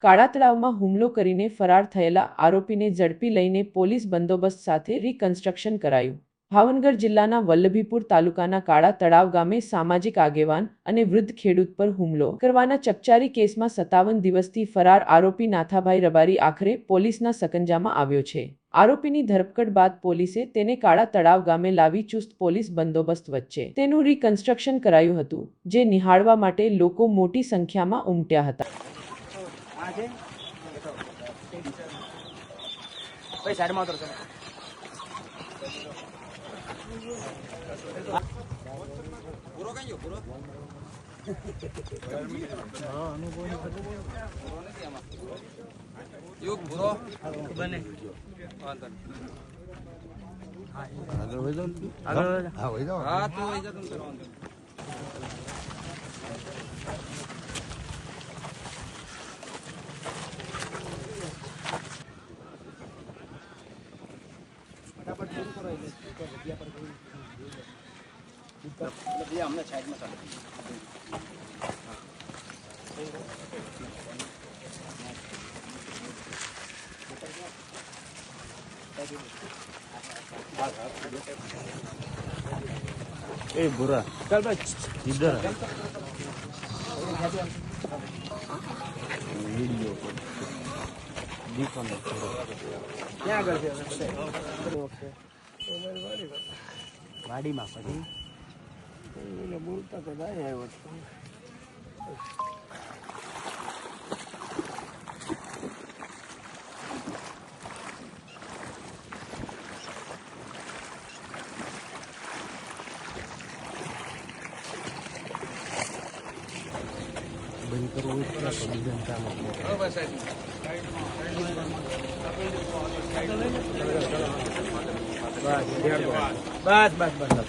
કાળા તળાવમાં હુમલો કરીને ફરાર થયેલા આરોપીને ઝડપી લઈને પોલીસ બંદોબસ્ત સાથે રિકન્સ્ટ્રક્શન કરાયું। ભાવનગર જિલ્લાના વલ્લભીપુર તાલુકાના કાળા તળાવ ગામે સામાજિક આગેવાન અને વૃદ્ધ ખેડૂત પર હુમલો કરવાના ચકચારી કેસમાં 57 દિવસથી ફરાર આરોપી નાથાભાઈ રબારી આખરે પોલીસના સકંજામાં આવ્યો છે। આરોપીની ધરપકડ બાદ પોલીસે તેને કાળા તળાવ ગામે લાવી ચુસ્ત પોલીસ બંદોબસ્ત વચ્ચે તેનું રિકન્સ્ટ્રક્શન કરાયું હતું, જે નિહાળવા માટે લોકો મોટી સંખ્યામાં ઉમટ્યા હતા। ए बुरा चल भाई इधर वीडियो को देखो ना क्या करते हो गाड़ी में पड़ी ये बोलता तो नहीं है वो बंद करो इसका डिजाइन काम बस बस बस बस